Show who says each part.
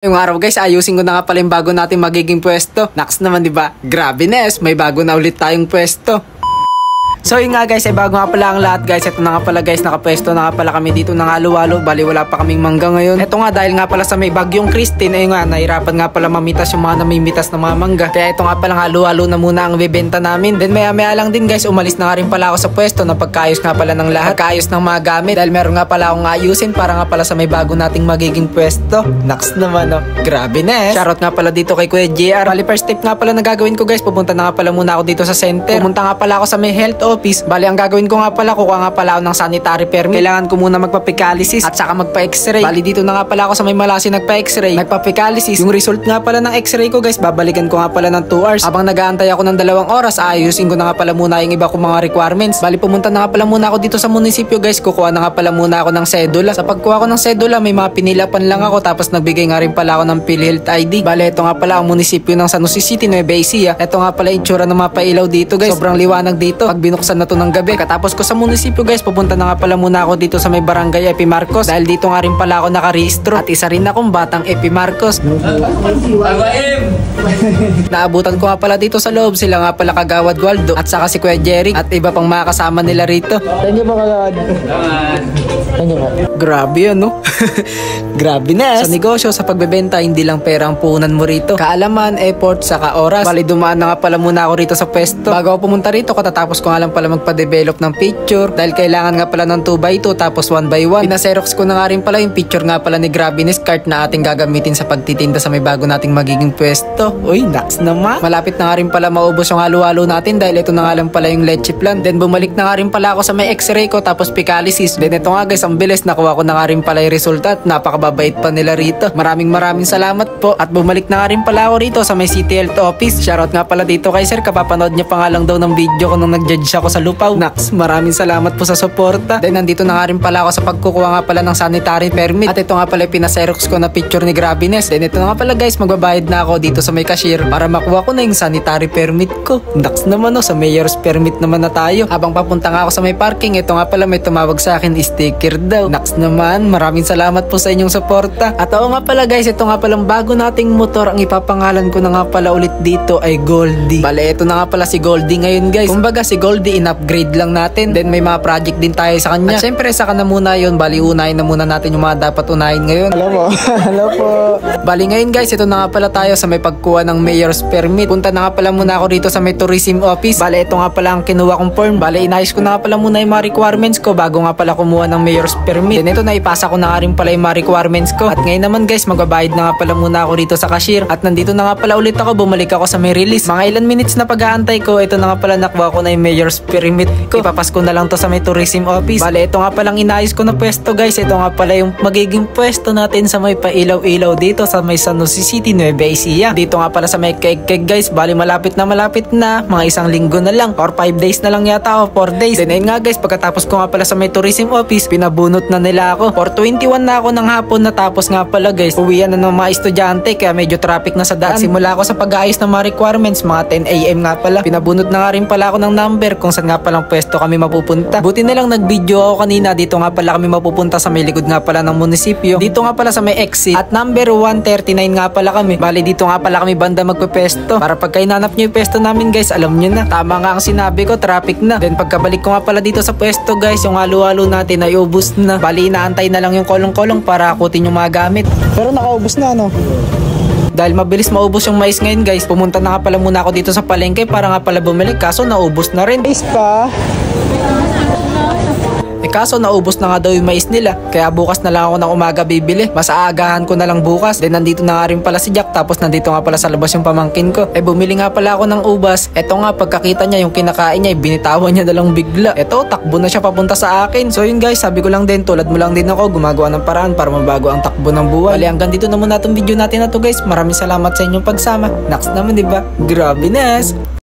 Speaker 1: Yung araw guys, ayusin ko na nga pala yung bago natin magiging pwesto. Naks naman, di ba? Grabe Nes, may bago na ulit tayong pwesto. So yun nga guys, ay bago nga pala ang lahat guys. Ito na nga pala guys, nakapwesto na nga pala kami dito ng halo-halo. Bali wala pa kaming mangga ngayon. Ito nga dahil nga pala sa may bagyong Christine, ay nga nahirapan nga pala mamitas yung mga namimitas ng mga mangga. Kaya ito nga pala halo-halo na muna ang bibenta namin. Then maya lang din guys, umalis na nga rin pala ako sa pwesto na pagkaayos nga pala ng lahat. Pagkaayos ng mga gamit. Dahil meron nga pala akong ayusin para nga pala sa may bago nating magiging pwesto. Naks naman oh. Grabe na eh. Shoutout nga pala dito kay Kuya JR. Bali first step nga pala na gagawin ko guys, pupunta na nga pala muna ako dito sa center. Pumunta nga pala ako sa may health office. Bali ang gagawin ko nga pala, kukuha nga pala ako ng sanitary permit. Kailangan ko muna magpa-picalysis at saka magpa-x-ray. Bali dito na nga pala ako sa may Malasi nagpa-x-ray, nagpa-picalysis. Yung result nga pala ng x-ray ko guys, babalikan ko nga pala ng 2 hours. Habang nag-aantay ako ng 2 oras, ayusin ko na nga pala muna yung iba kong mga requirements. Bali pumunta na nga pala muna ako dito sa munisipyo guys, kukuha na nga pala muna ako ng sedula. Sa pagkuha ko ng sedula, may mga pinilapan lang ako, tapos nagbigay nga rin pala ako ng PhilHealth ID. Bali ito nga pala ang munisipyo ng San Jose City, Nueva Ecija. Ito nga pala yung itsura ng mga pailaw dito guys, sobrang liwanag dito pag binuksan na to ng gabi. Katapos ko sa munisipyo guys, pupunta na nga pala muna ako dito sa may barangay Epi Marcos. Dahil dito nga rin pala ako nakarehistro at isa rin akong batang Epi Marcos. Naabutan ko nga pala dito sa loob sila nga pala Kagawad Gualdo at saka si Kuya Jerry at iba pang mga kasama nila rito.
Speaker 2: Thank you po Kagawad. Thank you po.
Speaker 1: Grabe ano? Grabe na. Sa negosyo, sa pagbebenta, hindi lang pera ang puhunan mo rito. Kaalaman, effort, saka oras. Bali dumaan na nga pala muna ako rito sa pwesto. Bago ako pumunta rito, katatapos ko nga lang pala magpa-develop ng picture dahil kailangan nga pala ng 2x2 tapos 1x1. Pinaserox ko na nga rin pala yung picture nga pala ni Graviness cart na ating gagamitin sa pagtitinda sa may bago nating magiging pwesto. Uy, naks naman. Malapit na nga rin pala maubos yung halo-halo natin dahil ito na nga lang pala yung leche plan. Then bumalik na nga rin pala ako sa may x-ray ko tapos picalysis. Then ito nga guys, ang bilis, nakuha ko na nga rin pala yung resulta at napakababait pa nila rito. Maraming salamat po. At bumalik na nga rin pala ako rito sa may City Health Office. Shoutout nga pala dito kay sir, kapapanood niya pa nga lang daw ng video ko nung nag-judge ako sa Lupaw. Naks, maraming salamat po sa suporta. Then nandito na nga rin pala ako sa pagkukuha nga pala ng sanitary permit. At ito nga pala pinaserox ko na picture ni Graviness. Then ito nga pala guys, magbabayad na ako dito sa may cashier para makuha ko na yung sanitary permit ko. Naks naman oh, sa mayor's permit naman na tayo. Habang papunta nga ako sa may parking, ito nga pala may tumawag sa akin, sticker daw. Naks naman, maraming salamat po sa inyong suporta. At oo nga pala guys, ito nga palang bago nating motor, ang ipapangalan ko na nga pala ulit dito ay Goldie. Bale, ito na nga pala si Goldie ngayon guys. Kumbaga si Goldie in-upgrade lang natin. Then may mga project din tayo sa kanya. At syempre saka na muna yun, bali unahin na muna natin yung mga dapat unahin ngayon.
Speaker 2: Hello po. Hello po.
Speaker 1: Bali ngayon guys, ito na nga pala tayo sa may pagkuha ng mayor's permit. Punta na nga pala muna ako dito sa may tourism office. Bale, ito nga pala ang kinuha kong form. Bale, inayos ko na nga pala muna yung mga requirements ko bago nga pala kumuha ng mayor's permit. Then ito na ipasa ko na nga rin pala yung mga requirements ko. At ngayon naman guys, magbabayad na nga pala muna ako rito sa cashier. At nandito na nga pala ulit ako, bumalik ako sa may release. Mga ilan minutes na pag-aantay ko, ito na nga pala nakuha ko na yung mayor's permit ko. Ipapas ko na lang to sa may tourism office. Bale, ito nga palang inayos ko na pwesto guys. Ito nga pala yung magiging pwesto natin sa may pailaw-ilaw dito sa may San Jose City, Nueva Ecija. Dito nga pala sa may cake guys. Bali malapit na. Mga 1 linggo na lang or 5 days na lang yata o 4 days. Then ayun nga guys, pagkatapos ko nga pala sa may tourism office, pinabunot na nila ako. Or 21 na ako ng hapon, natapos nga pala guys. Uwian na ng mga estudyante kaya medyo traffic na sa daan. At simula ako sa pag-aayos ng mga requirements, mga 10 AM nga pala. Pinabunot na nga rin pala ako ng number kung saan nga palang pwesto kami mapupunta. Buti na lang nag-video ako kanina. Dito nga pala kami mapupunta sa may likod nga pala ng munisipyo. Dito nga pala sa may exit. At number 139 nga pala kami. Bali dito nga pala kami banda magpe-pesto. Para pagka hinanap nyo yung pesto namin guys, alam nyo na. Tama nga ang sinabi ko, traffic na. Then pagkabalik ko nga pala dito sa pwesto guys, yung halo-halo natin ay ubos na. Bali inaantay na lang yung kolong-kolong para akutin yung mga gamit.
Speaker 2: Pero nakaubos na ano?
Speaker 1: Dahil mabilis maubos yung mais ngayon guys, pumunta na nga pala muna ako dito sa palengke para nga pala bumili, kaso naubos na rin.
Speaker 2: Mais pa?
Speaker 1: Kaso naubos na nga daw yung mais nila. Kaya bukas na lang ako ng umaga bibili. Mas aagahan ko na lang bukas. Then nandito na nga rin pala si Jack. Tapos nandito nga pala sa labas yung pamangkin ko. Bumili nga pala ako ng ubas. Eto nga, pagkakita niya yung kinakain niya, binitawan niya na lang bigla. Eto, takbo na siya papunta sa akin. So yun guys, sabi ko lang din, tulad mo lang din ako, gumagawa ng paraan para mabago ang takbo ng buhay. Bali hanggang dito na muna itong video natin na to guys. Maraming salamat sa inyong pagsama. Next naman, diba? Grabe Nes!